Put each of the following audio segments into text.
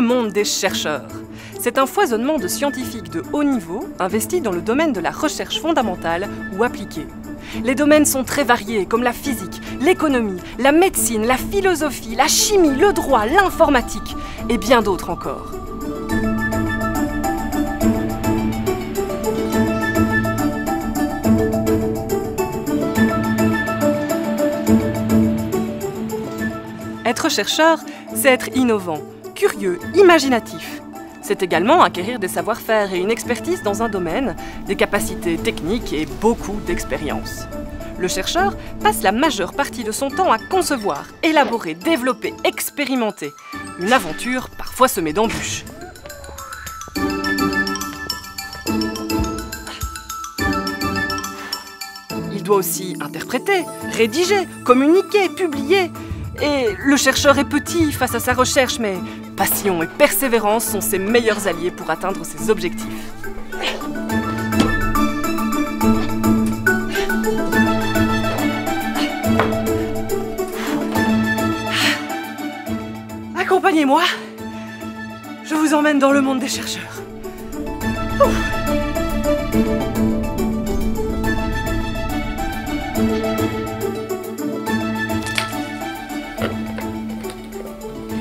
monde des chercheurs. C'est un foisonnement de scientifiques de haut niveau investis dans le domaine de la recherche fondamentale ou appliquée. Les domaines sont très variés comme la physique, l'économie, la médecine, la philosophie, la chimie, le droit, l'informatique et bien d'autres encore. Être chercheur, c'est être innovant, curieux, imaginatif. C'est également acquérir des savoir-faire et une expertise dans un domaine, des capacités techniques et beaucoup d'expérience. Le chercheur passe la majeure partie de son temps à concevoir, élaborer, développer, expérimenter. Une aventure parfois semée d'embûches. Il doit aussi interpréter, rédiger, communiquer, publier. Et le chercheur est petit face à sa recherche, mais passion et persévérance sont ses meilleurs alliés pour atteindre ses objectifs. Accompagnez-moi, je vous emmène dans le monde des chercheurs.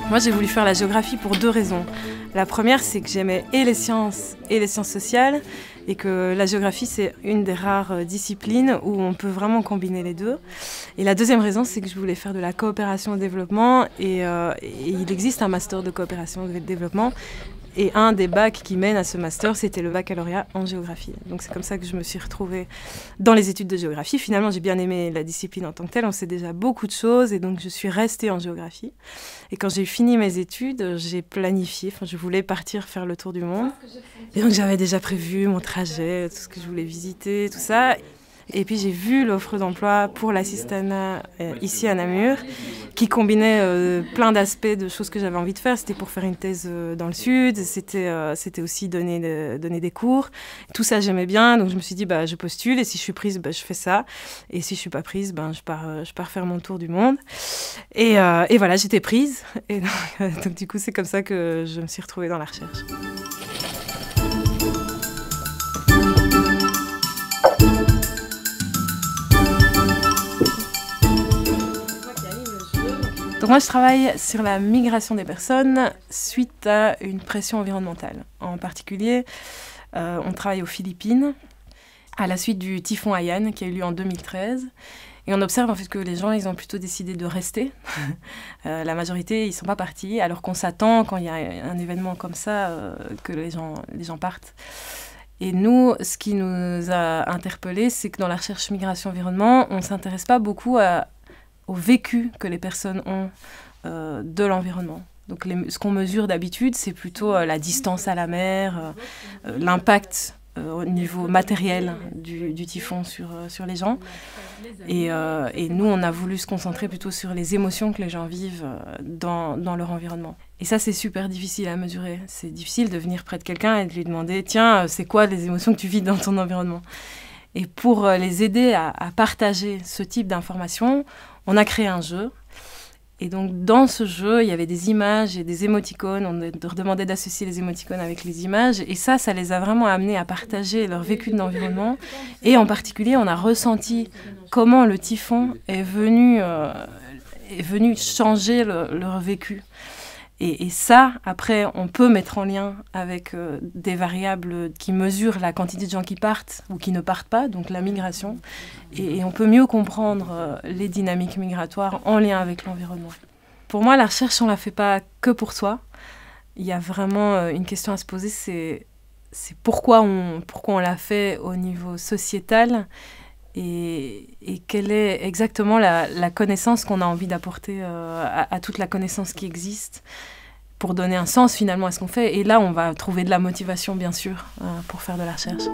Moi, j'ai voulu faire la géographie pour deux raisons. La première, c'est que j'aimais et les sciences sociales, et que la géographie, c'est une des rares disciplines où on peut vraiment combiner les deux. Et la deuxième raison, c'est que je voulais faire de la coopération au développement, et il existe un master de coopération au développement. Et un des bacs qui mène à ce master, c'était le baccalauréat en géographie. Donc c'est comme ça que je me suis retrouvée dans les études de géographie. Finalement, j'ai bien aimé la discipline en tant que telle. On sait déjà beaucoup de choses et donc je suis restée en géographie. Et quand j'ai fini mes études, j'ai planifié, je voulais partir faire le tour du monde. Et donc j'avais déjà prévu mon trajet, tout ce que je voulais visiter, tout ça. Et puis j'ai vu l'offre d'emploi pour l'assistanat ici à Namur, qui combinait plein d'aspects de choses que j'avais envie de faire. C'était pour faire une thèse dans le sud, c'était aussi donner des cours. Tout ça j'aimais bien, donc je me suis dit je postule et si je suis prise, je fais ça. Et si je suis pas prise, je pars faire mon tour du monde. Et voilà, j'étais prise. Et donc du coup c'est comme ça que je me suis retrouvée dans la recherche. Donc moi, je travaille sur la migration des personnes suite à une pression environnementale. En particulier, on travaille aux Philippines à la suite du typhon Haiyan qui a eu lieu en 2013. Et on observe en fait que les gens, ils ont plutôt décidé de rester. La majorité, ils ne sont pas partis, alors qu'on s'attend, quand il y a un événement comme ça, que les gens partent. Et nous, ce qui nous a interpellés, c'est que dans la recherche migration-environnement, on ne s'intéresse pas beaucoup au vécu que les personnes ont de l'environnement. Donc ce qu'on mesure d'habitude, c'est plutôt la distance à la mer, l'impact au niveau matériel du typhon sur les gens. Et nous, on a voulu se concentrer plutôt sur les émotions que les gens vivent dans leur environnement. Et ça, c'est super difficile à mesurer. C'est difficile de venir près de quelqu'un et de lui demander « Tiens, c'est quoi les émotions que tu vis dans ton environnement ?» Et pour les aider à partager ce type d'informations, on a créé un jeu. Et donc, dans ce jeu, il y avait des images et des émoticônes. On leur demandait d'associer les émoticônes avec les images. Et ça les a vraiment amenés à partager leur vécu de l'environnement. Et en particulier, on a ressenti comment le typhon est venu changer leur vécu. Et ça, après, on peut mettre en lien avec des variables qui mesurent la quantité de gens qui partent ou qui ne partent pas, donc la migration. Et on peut mieux comprendre les dynamiques migratoires en lien avec l'environnement. Pour moi, la recherche, on ne la fait pas que pour soi. Il y a vraiment une question à se poser, c'est pourquoi on l'a fait au niveau sociétal et quelle est exactement la connaissance qu'on a envie d'apporter à toute la connaissance qui existe pour donner un sens finalement à ce qu'on fait. Et là, on va trouver de la motivation, bien sûr, pour faire de la recherche.